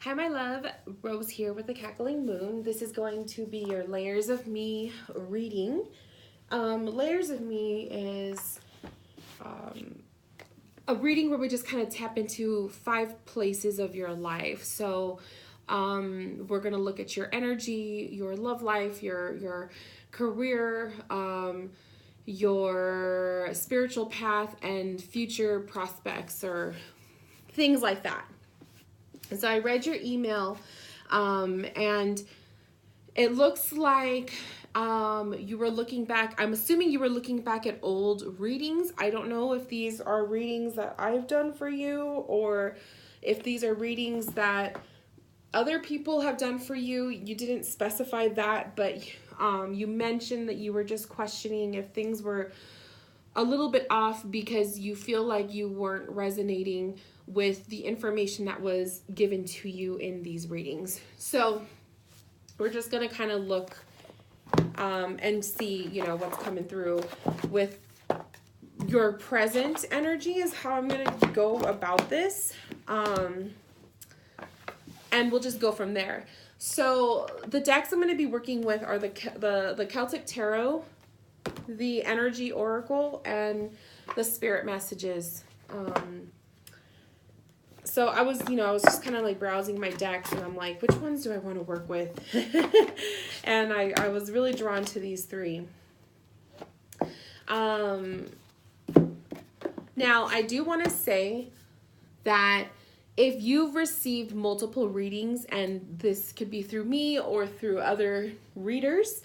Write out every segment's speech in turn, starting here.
Hi, my love. Rose here with the Cackling Moon. This is going to be your Layers of Me reading. Layers of Me is a reading where we just kind of tap into 5 places of your life. So we're going to look at your energy, your love life, your career, your spiritual path, and future prospects or things like that. So I read your email, and it looks like you were looking back. I'm assuming you were looking back at old readings. I don't know if these are readings that I've done for you or if these are readings that other people have done for you. You didn't specify that, but you mentioned that you were just questioning if things were a little bit off because you feel like you weren't resonating with the information that was given to you in these readings. So we're just going to kind of look and see, what's coming through with your present energy is how I'm going to go about this. And we'll just go from there. So the decks I'm going to be working with are the Celtic Tarot, the Energy Oracle, and the Spirit Messages. So I was just kind of like browsing my decks, and I'm like, which ones do I want to work with? And I was really drawn to these 3. Now, I do want to say that if you've received multiple readings, and this could be through me or through other readers,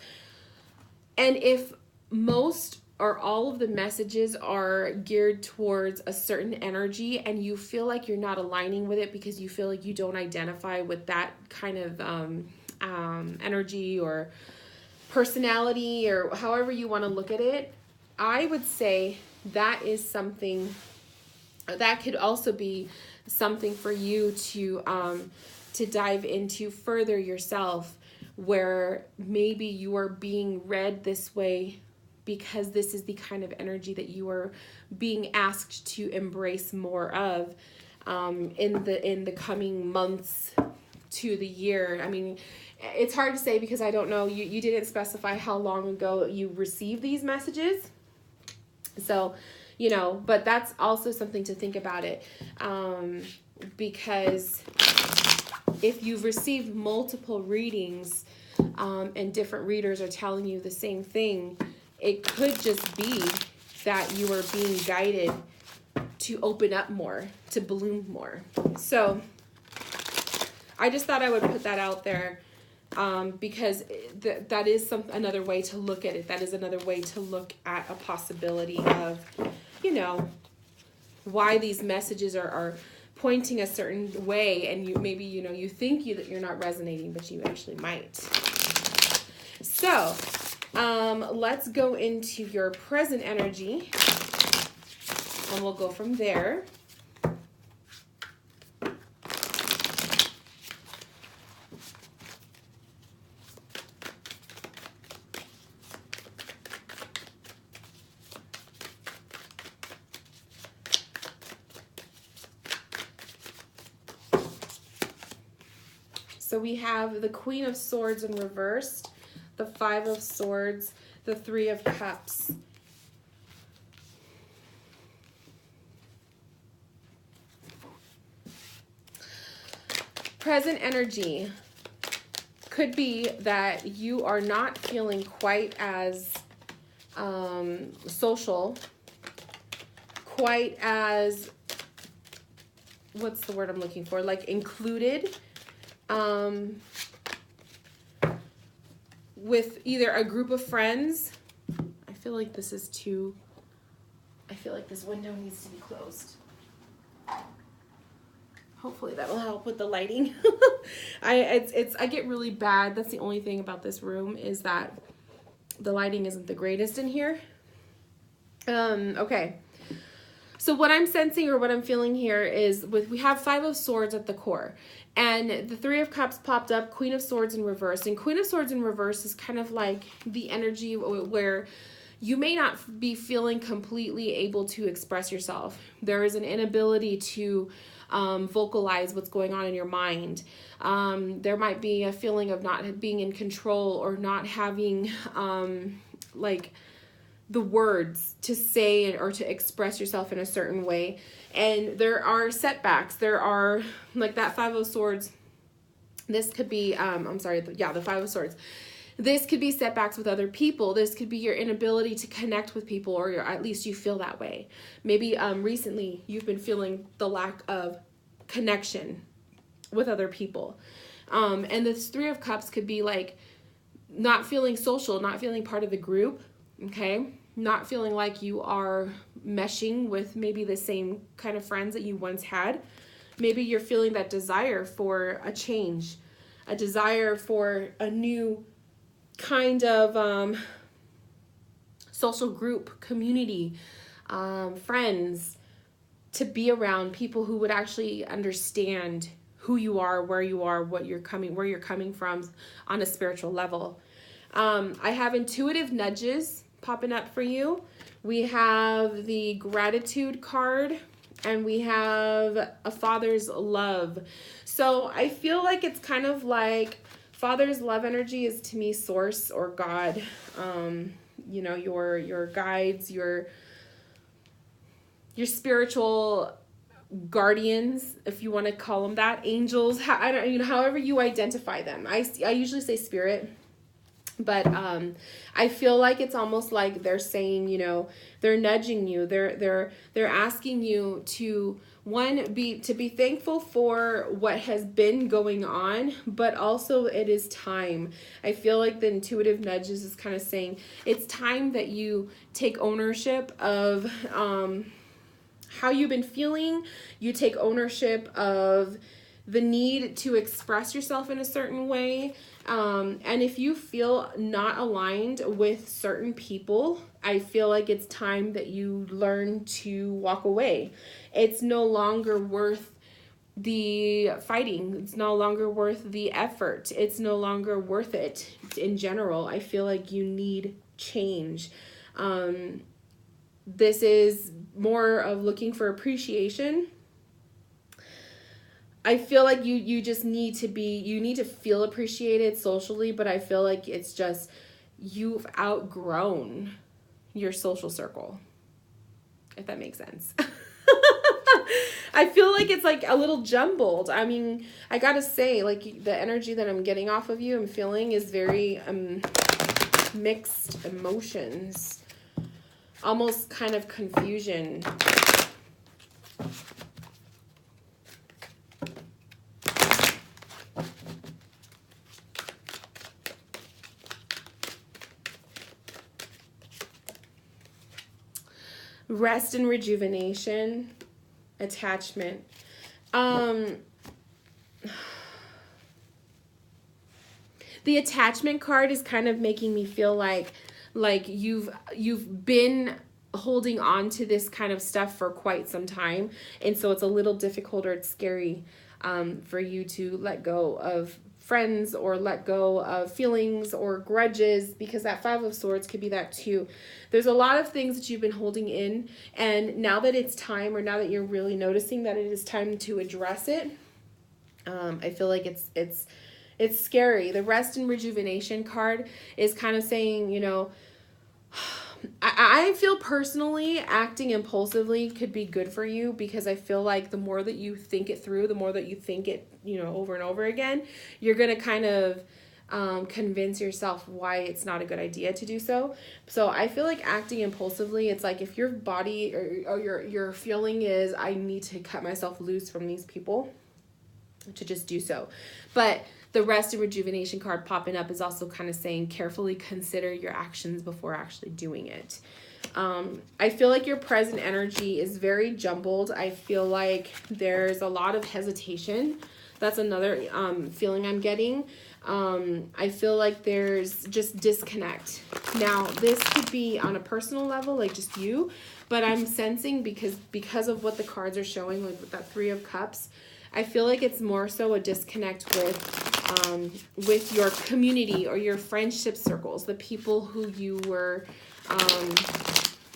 and if most or all of the messages are geared towards a certain energy and you feel like you're not aligning with it because you feel like you don't identify with that kind of energy or personality or however you want to look at it, I would say that is something that could also be something for you to dive into further yourself, where maybe you are being read this way because this is the kind of energy that you are being asked to embrace more of in the coming months to the year. I mean, it's hard to say because I don't know. You didn't specify how long ago you received these messages. So, but that's also something to think about it. Because if you've received multiple readings and different readers are telling you the same thing, it could just be that you are being guided to open up more, to bloom more. So I just thought I would put that out there because that is another way to look at it. That is another way to look at a possibility of, why these messages are pointing a certain way, and you maybe you think that you're not resonating, but you actually might. So let's go into your present energy, and we'll go from there. So we have the Queen of Swords in reversed, the 5 of Swords, the 3 of Cups. Present energy could be that you are not feeling quite as social, quite as, what's the word I'm looking for? Like included. With either a group of friends. I feel like this window needs to be closed. Hopefully that will help with the lighting. I get really bad. That's the only thing about this room, is that the lighting isn't the greatest in here. Okay. So what I'm sensing or what I'm feeling here is we have 5 of Swords at the core, and the 3 of Cups popped up, Queen of Swords in reverse. And Queen of Swords in reverse is kind of like the energy where you may not be feeling completely able to express yourself. There is an inability to vocalize what's going on in your mind. There might be a feeling of not being in control or not having like the words to say or to express yourself in a certain way. And there are setbacks. There are like that Five of Swords. This could be, the Five of Swords. This could be setbacks with other people. This could be your inability to connect with people, or at least you feel that way. Maybe recently you've been feeling the lack of connection with other people. And this Three of Cups could be like not feeling social, not feeling part of the group, okay? Not feeling like you are meshing with maybe the same kind of friends that you once had. Maybe you're feeling that desire for a change, a desire for a new kind of social group, community, friends, to be around people who would actually understand who you are, where you're coming from on a spiritual level. I have intuitive nudges popping up for you. We have the gratitude card, and we have a father's love. So I feel like it's kind of like father's love energy is, to me, source or God. You know, your guides, your spiritual guardians, if you want to call them that, angels. However you identify them. I usually say spirit. But I feel like it's almost like they're saying, you know, they're nudging you. They're asking you to be thankful for what has been going on, but also it is time. I feel like the intuitive nudges is kind of saying it's time that you take ownership of how you've been feeling. You take ownership of the need to express yourself in a certain way. And if you feel not aligned with certain people, I feel like it's time that you learn to walk away. It's no longer worth the fighting. It's no longer worth the effort. It's no longer worth it in general. I feel like you need change. This is more of looking for appreciation. I feel like you just need to feel appreciated socially, but I feel like it's just you've outgrown your social circle, if that makes sense. I feel like it's like a little jumbled. I mean, I gotta say, like, the energy that I'm getting off of you, I'm feeling is very mixed emotions, almost kind of confusion. Rest and rejuvenation, attachment. The attachment card is kind of making me feel like you've been holding on to this kind of stuff for quite some time, and so it's a little difficult, or it's scary for you to let go of friends or let go of feelings or grudges, because that Five of Swords could be that too. There's a lot of things that you've been holding in, and now that it's time, or now that you're really noticing that it is time to address it, I feel like it's scary. The Rest and Rejuvenation card is kind of saying, you know, I feel personally acting impulsively could be good for you, because I feel like the more that you think it through, the more that you think it, you know, over and over again, you're going to kind of convince yourself why it's not a good idea to do so. So I feel like acting impulsively, it's like if your body or your feeling is, I need to cut myself loose from these people, to just do so. But the Rest and Rejuvenation card popping up is also kind of saying carefully consider your actions before actually doing it. I feel like your present energy is very jumbled. I feel like there's a lot of hesitation. That's another feeling I'm getting. I feel like there's just disconnect. Now, this could be on a personal level, like just you, but I'm sensing because of what the cards are showing, like with that Three of Cups, I feel like it's more so a disconnect with your community or your friendship circles, the people who you were,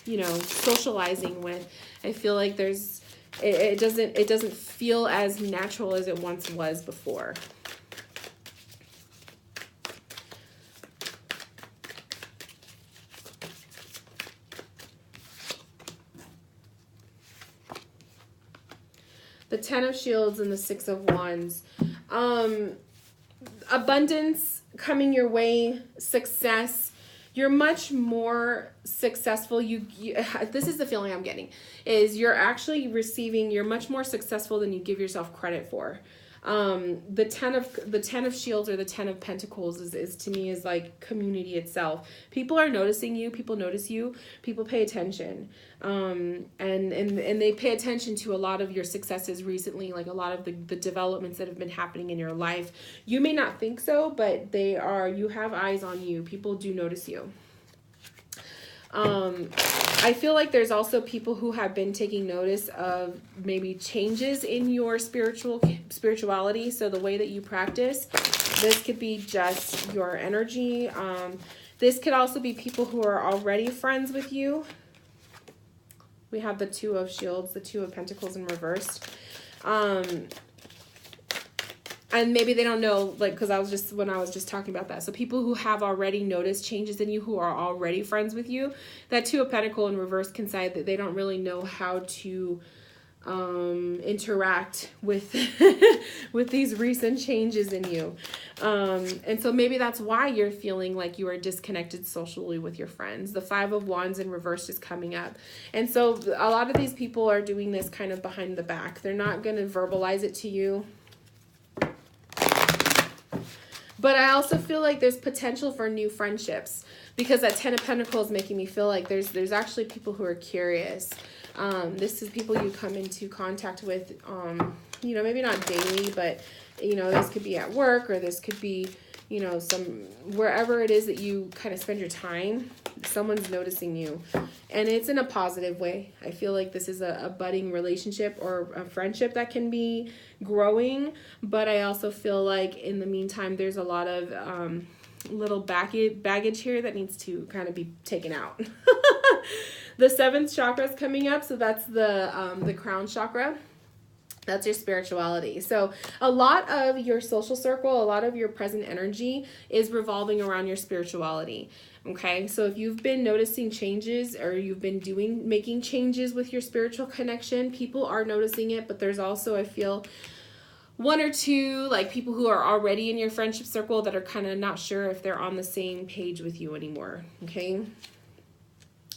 you know, socializing with. I feel like there's It doesn't feel as natural as it once was before. The Ten of Shields and the Six of Wands. Abundance coming your way, success. You're much more successful. This is the feeling I'm getting, is you're actually receiving, you're much more successful than you give yourself credit for. The Ten of Shields or the Ten of Pentacles is to me is like community itself. People are noticing you. People notice you. People pay attention. And they pay attention to a lot of your successes recently, like a lot of the developments that have been happening in your life. You may not think so, but you have eyes on you. People do notice you. I feel like there's also people who have been taking notice of maybe changes in your spirituality. So the way that you practice, this could be just your energy. This could also be people who are already friends with you. We have the Two of Shields, the Two of Pentacles in reversed. And maybe they don't know, like, because when I was just talking about that. So people who have already noticed changes in you, who are already friends with you, that Two of Pentacles in reverse can say that they don't really know how to interact with with these recent changes in you. And so maybe that's why you're feeling like you are disconnected socially with your friends. The Five of Wands in reverse is coming up. And so a lot of these people are doing this kind of behind the back. They're not going to verbalize it to you. But I also feel like there's potential for new friendships, because that Ten of Pentacles is making me feel like there's actually people who are curious. This is people you come into contact with, maybe not daily, but, this could be at work, or this could be, wherever it is that you kind of spend your time, someone's noticing you. And it's in a positive way. I feel like this is a budding relationship or a friendship that can be growing. But I also feel like in the meantime, there's a lot of little baggage here that needs to kind of be taken out. The seventh chakra is coming up. So that's the crown chakra. That's your spirituality. So a lot of your social circle, a lot of your present energy is revolving around your spirituality. Okay, so if you've been noticing changes, or you've been making changes with your spiritual connection, people are noticing it. But there's also, I feel, one or two like people who are already in your friendship circle that are kind of not sure if they're on the same page with you anymore. Okay.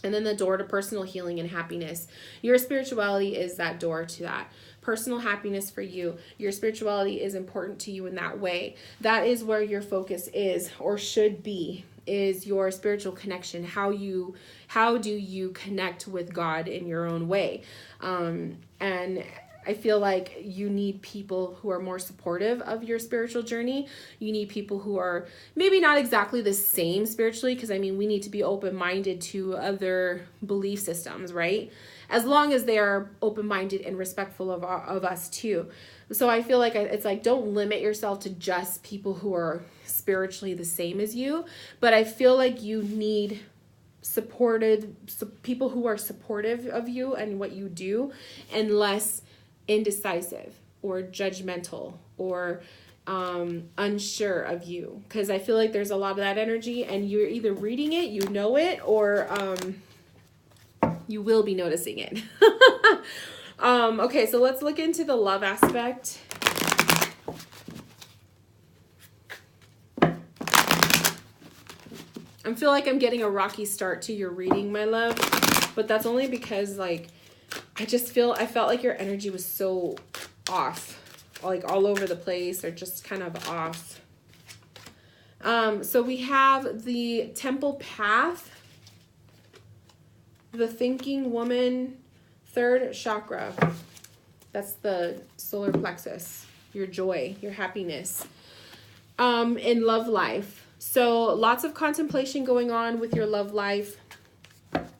And then the door to personal healing and happiness. Your spirituality is that door to that. Personal happiness for you. Your spirituality is important to you in that way. That is where your focus is, or should be, is your spiritual connection. How do you connect with God in your own way? And I feel like you need people who are more supportive of your spiritual journey. You need people who are maybe not exactly the same spiritually, because we need to be open-minded to other belief systems, right? As long as they are open-minded and respectful of us too. So I feel like it's like, don't limit yourself to just people who are spiritually the same as you. But I feel like you need people who are supportive of you and what you do, and less indecisive or judgmental or unsure of you. Because I feel like there's a lot of that energy, and you're either reading it, you know it, or you will be noticing it. Okay, so let's look into the love aspect. I feel like I'm getting a rocky start to your reading, my love, but that's only because I felt like your energy was so off, like all over the place, or just kind of off. So we have the Temple Path, the Thinking Woman, third chakra. That's the solar plexus, your joy, your happiness, in love life. So lots of contemplation going on with your love life.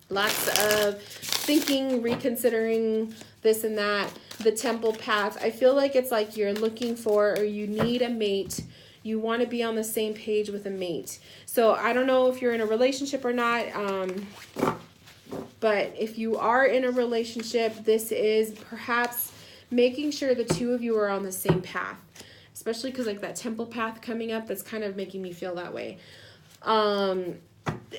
Lots of thinking, reconsidering this and that. The Temple Path. I feel like it's like you're looking for, or you need a mate. You want to be on the same page with a mate. So I don't know if you're in a relationship or not. But if you are in a relationship, this is perhaps making sure the two of you are on the same path, especially because like that temple path coming up, that's kind of making me feel that way.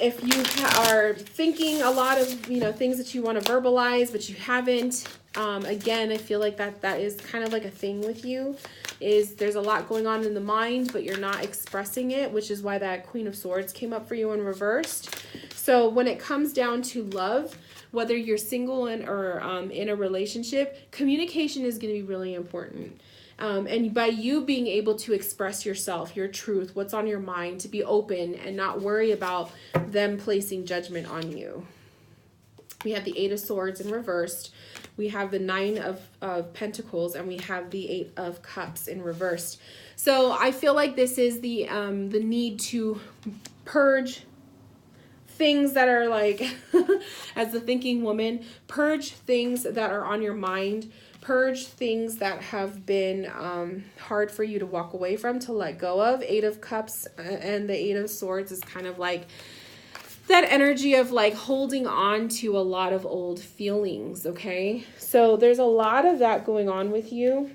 If you are thinking a lot of, you know, things that you want to verbalize, but you haven't, again, I feel like that is kind of like a thing with you, is there's a lot going on in the mind, but you're not expressing it, which is why that Queen of Swords came up for you in reversed. So when it comes down to love, whether you're single or in a relationship, communication is going to be really important. And by you being able to express yourself, your truth, what's on your mind, to be open and not worry about them placing judgment on you. We have the 8 of Swords in reversed. We have the 9 of Pentacles, and we have the 8 of Cups in reversed. So I feel like this is the need to purge things that are like, as the thinking woman, purge things that are on your mind, purge things that have been hard for you to walk away from, to let go of. 8 of Cups and the 8 of Swords is kind of like that energy of like holding on to a lot of old feelings, okay? So there's a lot of that going on with you,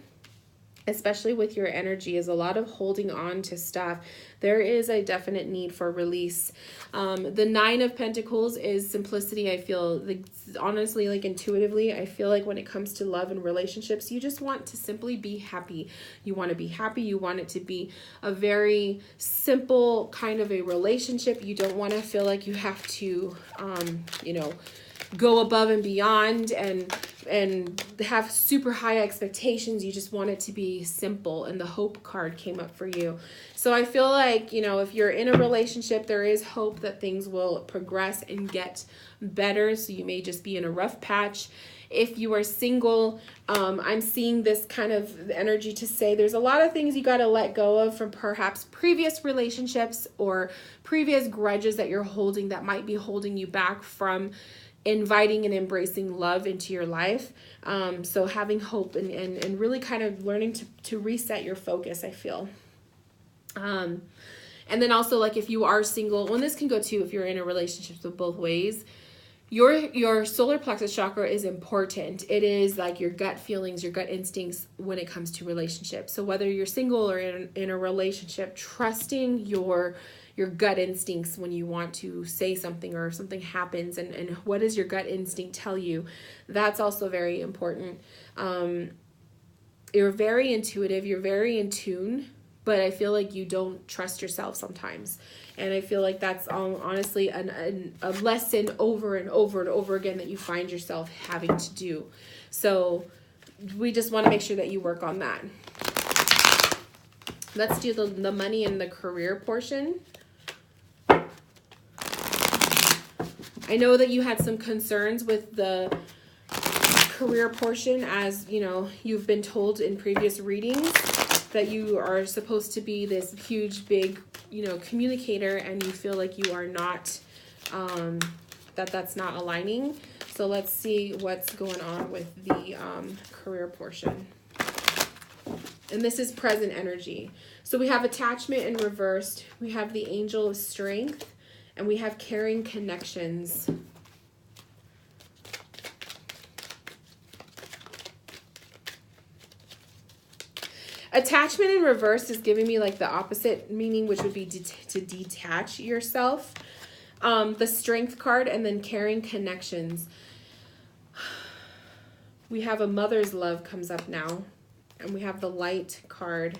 especially with your energy, is a lot of holding on to stuff. There is a definite need for release. The 9 of Pentacles is simplicity. I feel like, honestly, like intuitively, I feel like when it comes to love and relationships, you just want to simply be happy. You want to be happy. You want it to be a very simple kind of a relationship. You don't want to feel like you have to, you know, go above and beyond and have super high expectations. You just want it to be simple, and the hope card came up for you. So I feel like, you know, if you're in a relationship, there is hope that things will progress and get better. So you may just be in a rough patch. If you are single, I'm seeing this kind of energy to say there's a lot of things you got to let go of from perhaps previous relationships or previous grudges that you're holding that might be holding you back from inviting and embracing love into your life. So having hope and really kind of learning to reset your focus, I feel. And then also, like, if you are single, and this can go too if you're in a relationship, so both ways, your solar plexus chakra is important. It is like your gut feelings, your gut instincts when it comes to relationships. So whether you're single or in a relationship, trusting your gut instincts when you want to say something or if something happens, and what does your gut instinct tell you, that's also very important. You're very intuitive, you're very in tune, but I feel like you don't trust yourself sometimes. And I feel like that's honestly a lesson over and over and over again that you find yourself having to do. So we just want to make sure that you work on that. Let's do the money and the career portion. I know that you had some concerns with the career portion, as you know, you've been told in previous readings that you are supposed to be this huge, big, you know, communicator, and you feel like you are not, that's not aligning. So let's see what's going on with the career portion. And this is present energy. So we have attachment in reversed. We have the angel of strength. And we have caring connections. Attachment in reverse is giving me like the opposite meaning, which would be to detach yourself. The strength card, and then caring connections. We have a mother's love comes up now. And we have the light card.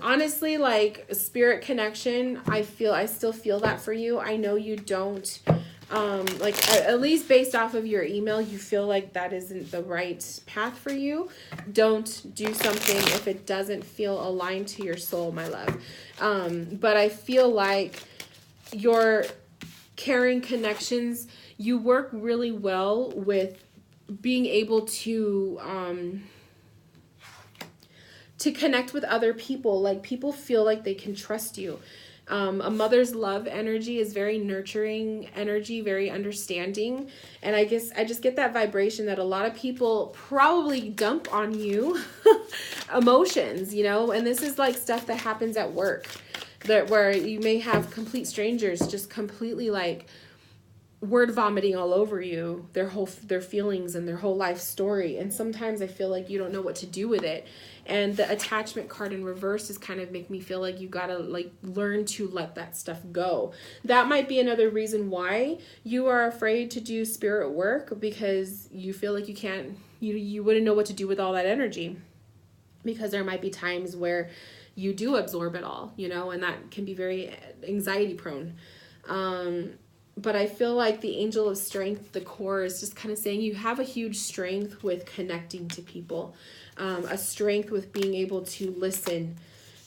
Honestly, like spirit connection, I still feel that for you. I know you don't, like at least based off of your email, you feel like that isn't the right path for you. Don't do something if it doesn't feel aligned to your soul, my love. But I feel like your caring connections, you work really well with being able to connect with other people. Like, people feel like they can trust you. A mother's love energy is very nurturing energy, very understanding. And I just get that vibration that a lot of people probably dump on you emotions, you know, and this is like stuff that happens at work, that where you may have complete strangers just completely like word vomiting all over you their feelings and their whole life story, and sometimes I feel like you don't know what to do with it. And the attachment card in reverse is kind of make me feel like you gotta like learn to let that stuff go. That might be another reason why you are afraid to do spirit work, because you feel like you wouldn't know what to do with all that energy, because there might be times where you do absorb it all, and that can be very anxiety prone. But I feel like the angel of strength, the core, is just kind of saying you have a huge strength with connecting to people, a strength with being able to listen,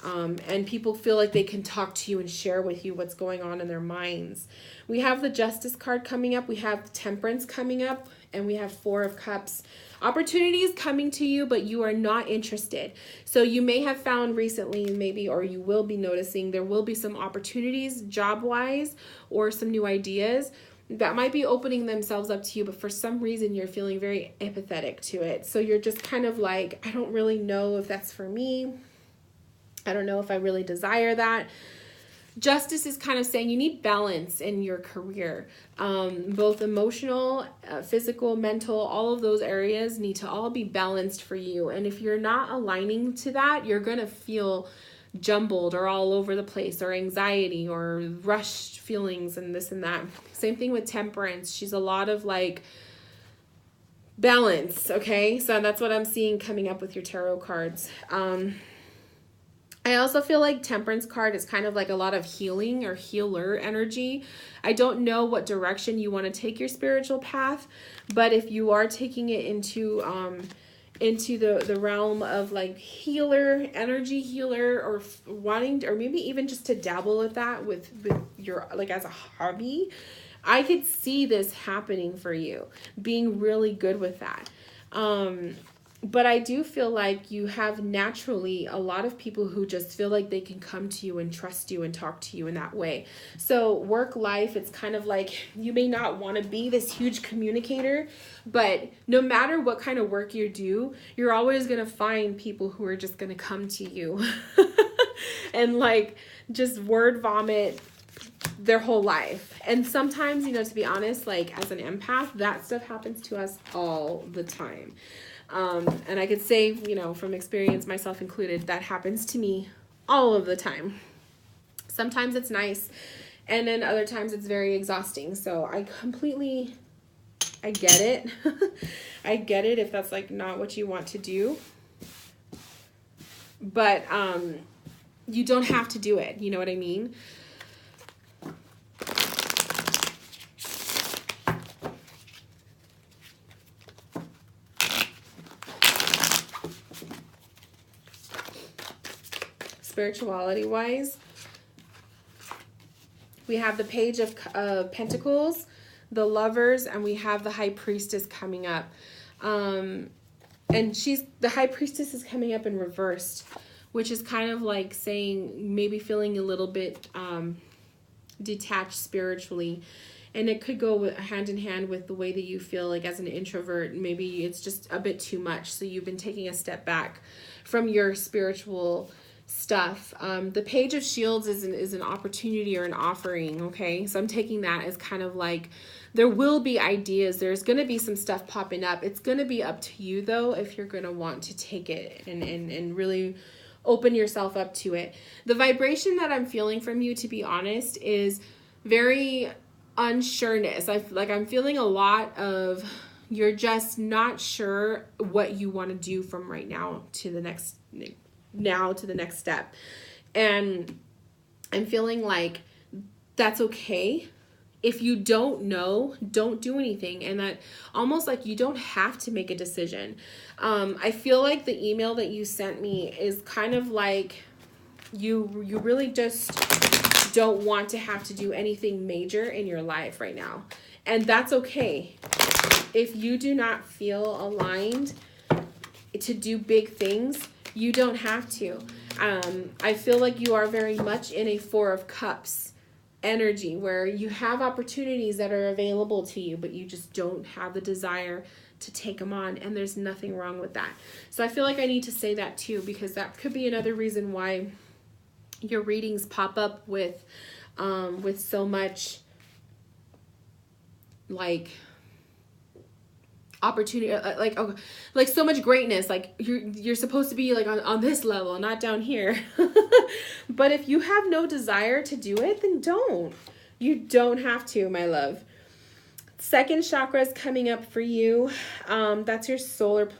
and people feel like they can talk to you and share with you what's going on in their minds. We have the Justice card coming up. We have Temperance coming up, and we have Four of Cups. Opportunities coming to you, but you are not interested. So you may have found recently, maybe, or you will be noticing, there will be some opportunities job-wise or some new ideas that might be opening themselves up to you, but for some reason you're feeling very apathetic to it. So you're just kind of like, I don't really know if that's for me. I don't know if I really desire that. Justice is kind of saying you need balance in your career. Both emotional, physical, mental, all of those areas need to all be balanced for you. And if you're not aligning to that, you're going to feel jumbled or all over the place, or anxiety or rushed feelings and this and that. Same thing with Temperance. She's a lot of like balance. Okay. So that's what I'm seeing coming up with your tarot cards. I also feel like Temperance card is kind of like a lot of healing or healer energy. I don't know what direction you want to take your spiritual path, but if you are taking it into the realm of like healer, energy healer, or wanting, or maybe even just to dabble with that with your, like as a hobby, I could see this happening for you, being really good with that. But I do feel like you have naturally a lot of people who just feel like they can come to you and trust you and talk to you in that way. So work life, it's kind of like you may not want to be this huge communicator, but no matter what kind of work you do, you're always going to find people who are just going to come to you and like just word vomit their whole life. And sometimes, to be honest, like as an empath, that stuff happens to us all the time. And I could say, from experience, myself included, that happens to me all of the time. Sometimes it's nice, and then other times it's very exhausting. So I get it. I get it if that's like not what you want to do. But you don't have to do it. You know what I mean? Spirituality wise, we have the Page of Pentacles, the Lovers, and we have the High Priestess coming up. And the High Priestess is coming up in reversed, which is kind of like saying maybe feeling a little bit detached spiritually. And it could go hand in hand with the way that you feel like as an introvert. Maybe it's just a bit too much. So you've been taking a step back from your spiritual stuff. The Page of Shields is an opportunity or an offering. Okay. So I'm taking that as kind of like, there will be ideas. There's going to be some stuff popping up. It's going to be up to you though, if you're going to want to take it and really open yourself up to it. The vibration that I'm feeling from you, to be honest, is very unsureness. I'm feeling a lot of, you're just not sure what you want to do from right now to the next step. And I'm feeling like that's okay. If you don't know, don't do anything. And that almost like you don't have to make a decision. I feel like the email that you sent me is kind of like you really just don't want to have to do anything major in your life right now. And that's okay. If you do not feel aligned to do big things, you don't have to. I feel like you are very much in a Four of Cups energy where you have opportunities that are available to you, but you just don't have the desire to take them on. And there's nothing wrong with that. So I feel like I need to say that too, because that could be another reason why your readings pop up with so much like opportunity, like so much greatness, like you're supposed to be like on this level, not down here. But if you have no desire to do it, then don't. You don't have to, my love. Second chakra is coming up for you. That's your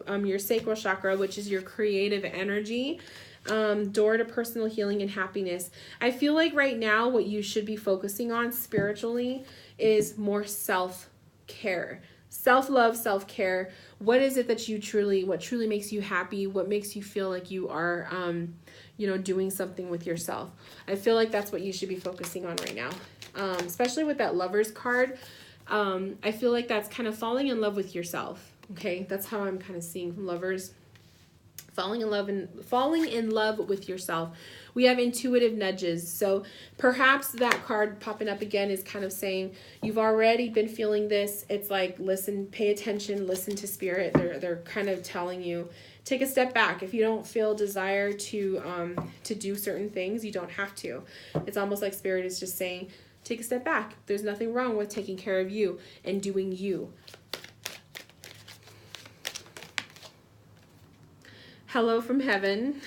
your sacral chakra, which is your creative energy. Door to personal healing and happiness. I feel like right now what you should be focusing on spiritually is more self-care. Self-love, self-care. What is it that what truly makes you happy? What makes you feel like you are, doing something with yourself? I feel like that's what you should be focusing on right now. Especially with that Lovers card. I feel like that's kind of falling in love with yourself. Okay. That's how I'm kind of seeing Lovers. Falling in love with yourself. We have intuitive nudges. So perhaps that card popping up again is kind of saying you've already been feeling this. It's like, listen, pay attention, listen to spirit. They're kind of telling you, take a step back. If you don't feel desire to do certain things, you don't have to. It's almost like spirit is just saying, take a step back. There's nothing wrong with taking care of you and doing you. Hello from heaven.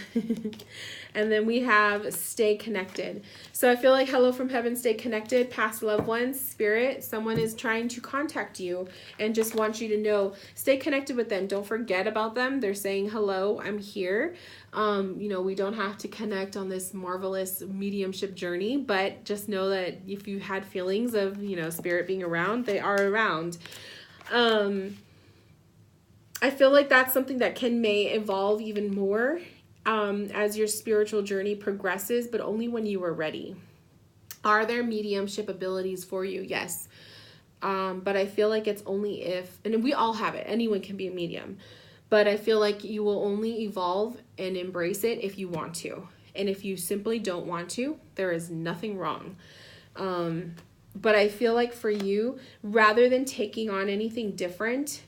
And then we have stay connected. So I feel like hello from heaven, stay connected, past loved ones, spirit. Someone is trying to contact you and just wants you to know, stay connected with them. Don't forget about them. They're saying, hello, I'm here. We don't have to connect on this marvelous mediumship journey, but just know that if you had feelings of, spirit being around, they are around. I feel like that's something that may evolve even more as your spiritual journey progresses, but only when you are ready. Are there mediumship abilities for you? Yes. But I feel like it's only if, and we all have it, anyone can be a medium, but I feel like you will only evolve and embrace it if you want to. And if you simply don't want to, there is nothing wrong. But I feel like for you, rather than taking on anything different,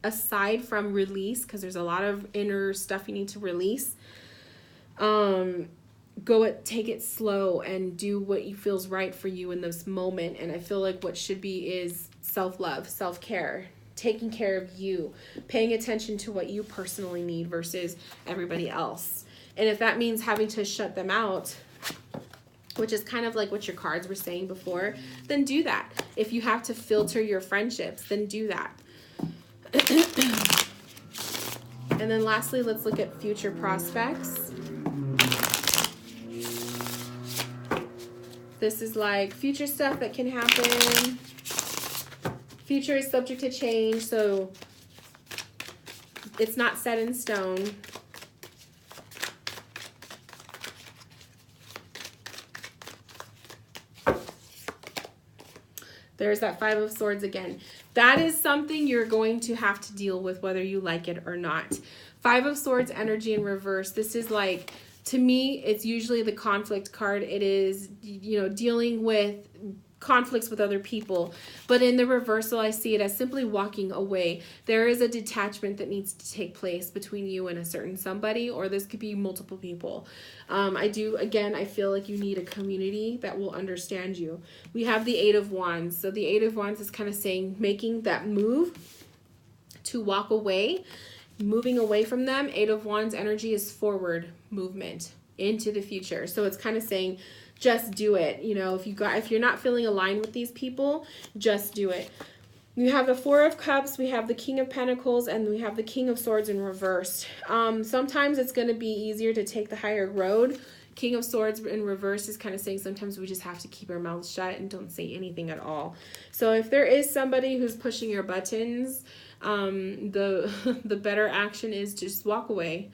aside from release, because there's a lot of inner stuff you need to release, take it slow and do what feels right for you in this moment. And I feel like what should be is self-love, self-care, taking care of you, paying attention to what you personally need versus everybody else. And if that means having to shut them out, which is kind of like what your cards were saying before, then do that. If you have to filter your friendships, then do that. And then lastly, let's look at future prospects. This is like future stuff that can happen. Future is subject to change, so it's not set in stone. There's that Five of Swords again. That is something you're going to have to deal with whether you like it or not. Five of Swords energy in reverse. This is like, to me, it's usually the conflict card. It is, dealing with conflicts with other people. But in the reversal, I see it as simply walking away. There is a detachment that needs to take place between you and a certain somebody, or this could be multiple people. I feel like you need a community that will understand you. We have the Eight of Wands. So the Eight of Wands is kind of saying making that move to walk away, moving away from them. Eight of Wands energy is forward movement into the future. So it's kind of saying, just do it. If you're not feeling aligned with these people, just do it. You have the Four of Cups, we have the King of Pentacles, and we have the King of Swords in reverse. Sometimes it's going to be easier to take the higher road. King of Swords in reverse is kind of saying sometimes we just have to keep our mouths shut and don't say anything at all. So if there is somebody who's pushing your buttons, the better action is just walk away,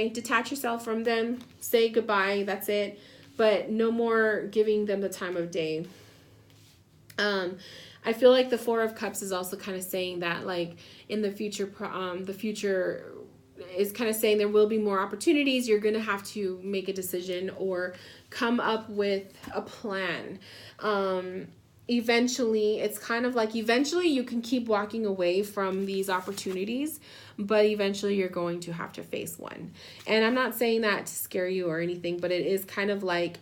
detach yourself from them, say goodbye, that's it. But no more giving them the time of day. I feel like the Four of Cups is also kind of saying that, like, in the future, the future is kind of saying there will be more opportunities. You're going to have to make a decision or come up with a plan. Eventually, it's kind of like eventually you can keep walking away from these opportunities, but eventually you're going to have to face one. And I'm not saying that to scare you or anything, but it is kind of like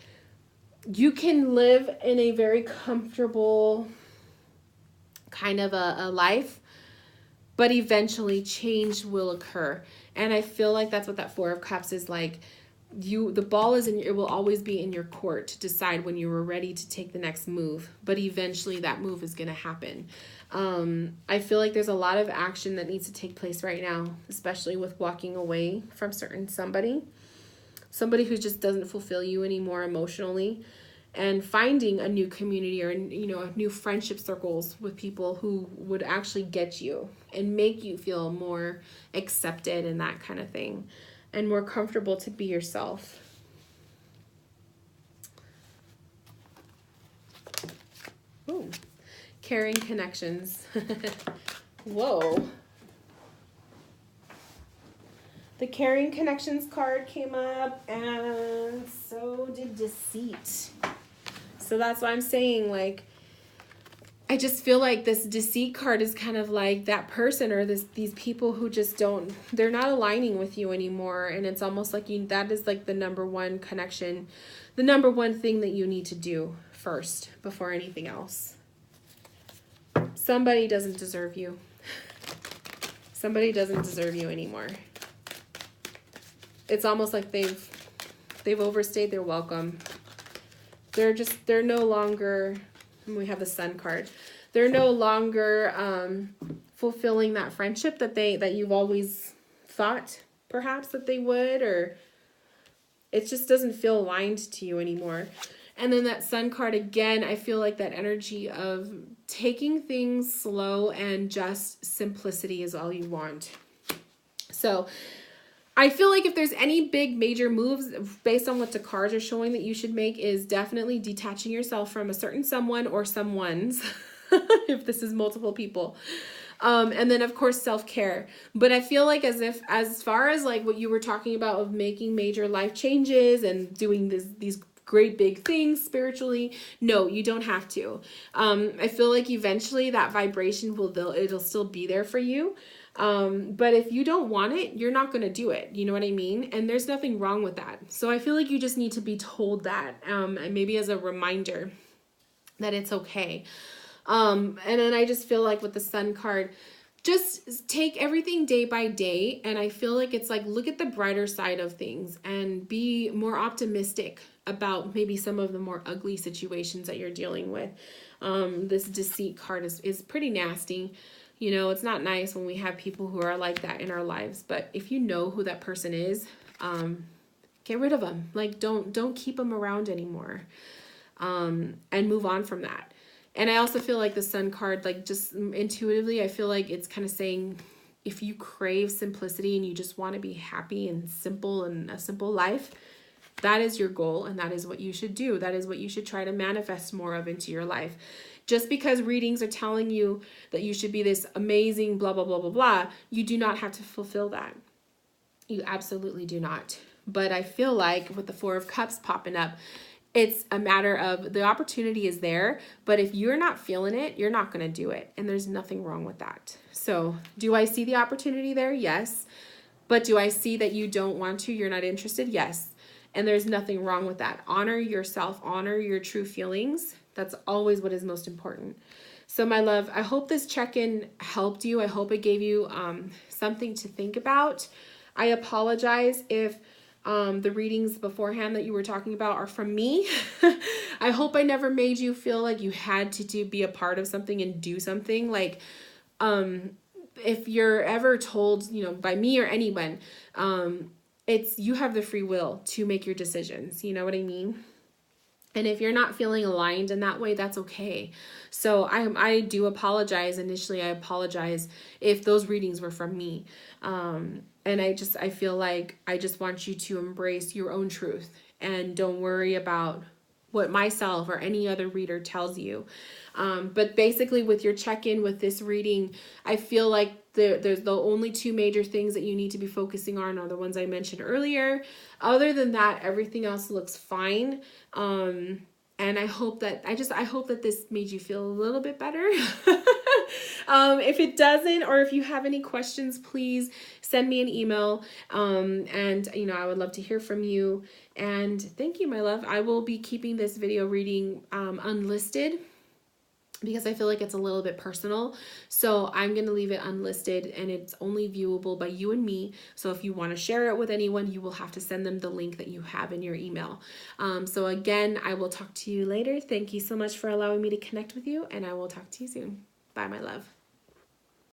you can live in a very comfortable kind of a life, but eventually change will occur. And I feel like that's what that Four of Cups is like. The ball is it will always be in your court to decide when you were ready to take the next move, but eventually that move is going to happen. I feel like there's a lot of action that needs to take place right now, especially with walking away from somebody who just doesn't fulfill you anymore emotionally, and finding a new community or, new friendship circles with people who would actually get you and make you feel more accepted and that kind of thing, and more comfortable to be yourself. Ooh, caring connections. Whoa. The caring connections card came up, and so did deceit. So that's why I'm saying, like, I just feel like this deceit card is kind of like that person or these people who just they're not aligning with you anymore. And it's almost like that is like the number one connection, the number one thing that you need to do first before anything else. Somebody doesn't deserve you. Somebody doesn't deserve you anymore. It's almost like they've overstayed their welcome. They're no longer, we have the Sun card, they're no longer fulfilling that friendship that you've always thought perhaps that they would, or it just doesn't feel aligned to you anymore. And then that Sun card again, I feel like that energy of taking things slow and just simplicity is all you want. So I feel like if there's any big major moves based on what the cards are showing that you should make, is definitely detaching yourself from a certain someone or someones, if this is multiple people. And then of course self-care. But I feel like as far as like what you were talking about of making major life changes and doing these great big things spiritually, no, you don't have to. I feel like eventually that vibration it'll still be there for you. But if you don't want it, you're not going to do it. You know what I mean? And there's nothing wrong with that. So I feel like you just need to be told that, and maybe as a reminder that it's okay. And then I just feel like with the Sun card, just take everything day by day. And I feel like it's like, look at the brighter side of things and be more optimistic about maybe some of the more ugly situations that you're dealing with. This deceit card is pretty nasty. You know, it's not nice when we have people who are like that in our lives, but if you know who that person is, get rid of them. Like, don't keep them around anymore, and move on from that. And I also feel like the Sun card, like just intuitively, I feel like it's kind of saying, if you crave simplicity and you just want to be happy and simple and a simple life, that is your goal and that is what you should do. That is what you should try to manifest more of into your life. Just because readings are telling you that you should be this amazing blah, blah, blah, blah, blah, you do not have to fulfill that. You absolutely do not. But I feel like with the Four of Cups popping up, it's a matter of the opportunity is there, but if you're not feeling it, you're not going to do it. And there's nothing wrong with that. So do I see the opportunity there? Yes. But do I see that you don't want to, you're not interested? Yes. And there's nothing wrong with that. Honor yourself, honor your true feelings. That's always what is most important. So my love, I hope this check-in helped you. I hope it gave you something to think about. I apologize if the readings beforehand that you were talking about are from me. I hope I never made you feel like you had to be a part of something and do something. Like, if you're ever told, by me or anyone, you have the free will to make your decisions. You know what I mean? And if you're not feeling aligned in that way, that's okay. So I do apologize. Initially, I apologize if those readings were from me. And I feel like I just want you to embrace your own truth and don't worry about what myself or any other reader tells you. But basically with your check-in with this reading, I feel like there's the only two major things that you need to be focusing on are the ones I mentioned earlier. Other than that, everything else looks fine. And I hope that this made you feel a little bit better. If it doesn't, or if you have any questions, please send me an email. And I would love to hear from you. And thank you, my love. I will be keeping this video reading unlisted because I feel like it's a little bit personal. So I'm going to leave it unlisted, and it's only viewable by you and me. So if you want to share it with anyone, you will have to send them the link that you have in your email. So again, I will talk to you later. Thank you so much for allowing me to connect with you, and I will talk to you soon. Bye, my love.